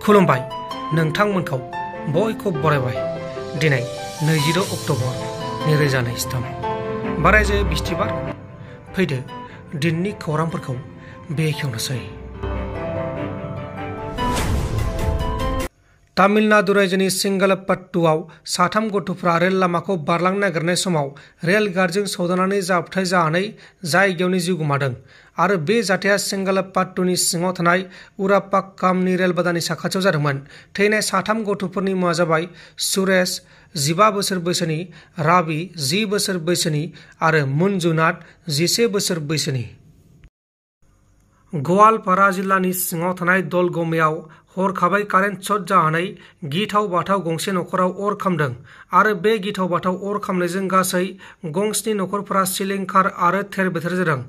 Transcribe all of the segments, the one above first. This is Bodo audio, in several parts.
खुलुमबाय नोंथांमोनखौ बयखौबो बरायबाय दिनै 26 अक्ट'बर 2023 बारायजे बिस्थिबार फैदो दिननि खौरांफोरखौ बेखेवनोसै। तामिलनाडु रायजोनि सिंगलपट्टुआव साथाम गथ'फ्रा रेल लामाखौ बारलांनो नागिरनाय समाव रेल गार्डजों सौदावनानै जाब्रबथाय जानानै जायगायावनो जिउ गोमादों आरो बे जाथाया सिंगलपट्टुनि सिङाव थानाय उरापाक्कामनि रेलबादानि साखाथियाव जादोंमोन। थैनाय साथाम गथ'फोरनि मुङा जाबाय सुरेश 15 बोसोर बैसोनि, राबि 10 बोसोर बैसोनि आरो मन्जुनाथ 11 बोसोर बैसोनि। गवालपारा जिल्लानि सिङाव थानाय दलगमायाव हरखाबै कारेन्ट शट जानानै गिथाव बाथाव गंसे नखराव अर खामदों आरो बे गिथाव बाथाव अर खामनायजों गासै गंस्नि नखरफोरा सिलिंखार आरो थेर बेथेर जादों।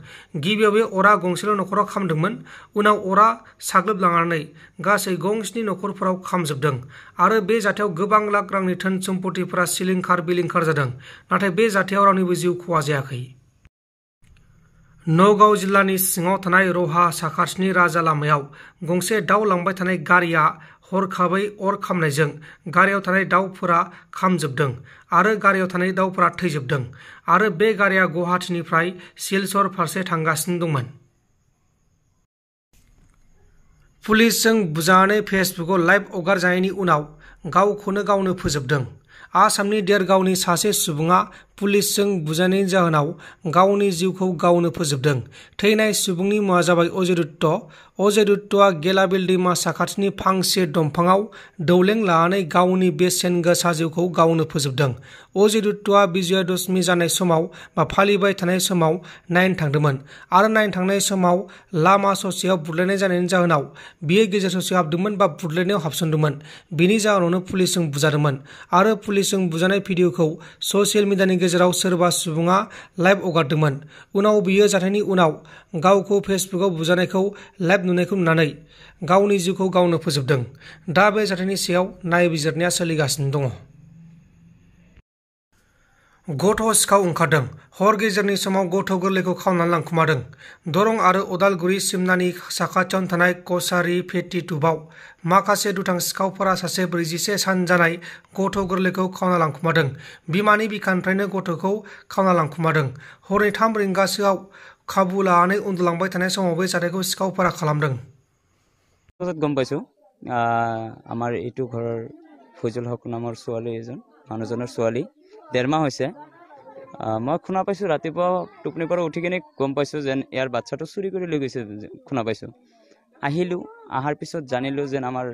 गिबियाव बे अरा गंसेल' नखराव खामदोंमोन, उनाव अरा साग्लोबलांनानै गासै गंस्नि नखरफोराव खामजोबदों आरो बे जाथायाव गोबां लाख रांनि धोन सम्पतिफोरा सिलिंखार बिलिंखार जादों, नाथाय बे जाथायाव रावनिबो जिउ खहा जायाखै। नगाव जिल्लानि सिङाव थानाय रहा साखाथिनि राजा लामायाव गंसे दाउ लांबाय थानाय गारिया हरखाबै अर खामनायजों गारियाव थानाय दाउफोरा खामजोबदों आरो गारियाव थानाय दाउफोरा थैजोबदों आरो बे गारिया गुवाहाटीनिफ्राय सिलचर फारसे थांगासिनो दंमोन। पुलिसजों बुजानानै फेसबुकआव लाइभ हगारजानायनि उनाव गावखौनो गावनो फोजोबदों। आसामनि देरगावनि सासे सुबुङा पुलिसजों बुजानायनि जाहोनाव गावनि जिउखौ गावनो फोजोबदों। थैनाय सुबुंनि मुङा जाबाय अजय दत्त। अजय दत्तआ गेलाबिल दैमा साखाथिनि फांसे दंफाङाव दौलें लानानै गावनि बेसेन गोसा जिउखौ गावनो फोजोबदों। अजय दत्तआ विजयादशमी जानाय समाव फालिबाय थानाय समाव नायनो थांदोंमोन आरो नायनो थांनाय समाव लामा ससेयाव बुलायनाय जानायनि जाहोनाव बियो गेजेर ससेयाव हाबदोंमोन बा बुलायनायाव हाबसनदोंमन। बेनि जाहोनावनो पुलिसजों बुजादोंमोन आरो पुलिसजों बुजानाय भिडिअखौ ससियेल मिडियानि गेजेराव सोरबा सुबुङा लाइभ हगारदोंमोन। उनाव बियो जाथायनि उनाव गावखौ फेसबुकआव बुजानायखौ लाइभ नुनायखौ नुनानै गावनि जिउखौ गावनो फोजोबदों। दा बे जाथायनि सायाव नायबिजिरनाया सोलिगासिनो दङ। गथ' सिखाव ओंखारदों, हर गेजेरनि समाव गथ' गोरलैखौ खावनानै लांखुमादों। दरं आरो उदालगुरि सिमनानि साखाथियावनो थानाय कसारी फेटिटुबाव माखासे दुथां सिखावफोरा सासे 41 सान जानाय गथ' गोरलैखौ खावना लांखुमादों। बिमानि बिखानिफ्रायनो गथ'खौ खावना लांखुमादों। हरनि 3 रिंगासोआव खाबु लानानै उन्दुलांबाय थानाय समाव बे जाथायखौ सिखावफोरा खालामदों। গম পাইছোঁ আমাৰ এইটো ঘৰৰ ফজল হক নামৰ ছোৱালী এজন, মানুহজনৰ ছোৱালী 1.5 মাহ হৈছে। মই শুনা পাইছোঁ ৰাতিপুৱা টোপনিৰ পৰা উঠি কিনে গম পাইছোঁ যেন ইয়াৰ বাচ্চাটো চুৰি কৰি লৈ গৈছে শুনা পাইছোঁ। আহিলোঁ, অহাৰ পিছত জানিলোঁ যেন আমাৰ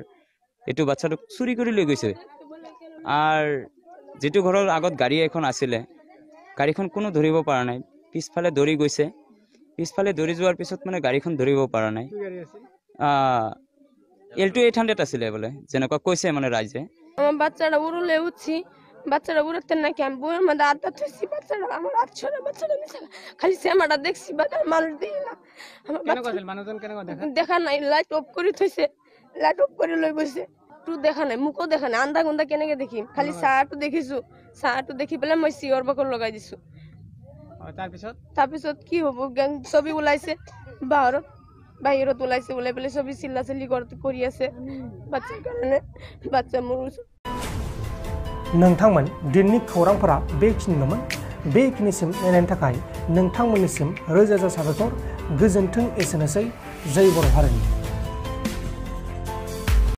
এইটো বাচ্চাটো চুৰি কৰি লৈ গৈছে। আৰু যিটো ঘৰৰ আগত গাড়ী এখন আছিলে, গাড়ীখন কোনো ধৰিব পৰা নাই, পিছফালে দৌৰি গৈছে। পিছফালে দৌৰি যোৱাৰ পিছত মানে গাড়ীখন ধৰিব পৰা নাই। এলটো 800 আছিলে বোলে, যেনেকুৱা কৈছে মানে ৰাইজে। আমার বাচ্চাটা উড়লে উঠছি, বাচ্চাটা উড়তে না কি আমি বইয়ের মধ্যে আড্ডা থইছি, বাচ্চাটা আমার আচ্ছরে বাচ্চাটা মিশা খালি শ্যামাটা দেখছি, বাচ্চার মানুষ দিই না। দেখা নাই, লাইট অফ করে থইছে, লাইট অফ করে লই বসে, একটু দেখা নাই, মুখও দেখা নাই, আন্দা গুন্দা কেনেকে দেখি, খালি চাহটো দেখিছো, চাহটো দেখি পেলাই মই চিঞৰ বাখৰ লগাই দিছো। তাৰপিছত কি হব, ছবি ওলাইছে বাহিৰত ওলাইছে, ওলাই পেলাই ছবি চিল্লা চিল্লি কৰি আছে বাচ্চাৰ কাৰণে, বাচ্চা মৰুছে। नोंथांमोन दिननि खौरांफोरा बेखिनिल'मोन। बेखिनिसिम नायनायनि थाखाय नोंथांमोननिसिम रोजा रोजा साबायखर। गोजोन्थों। एसेनोसै। जय बर' हारिनि।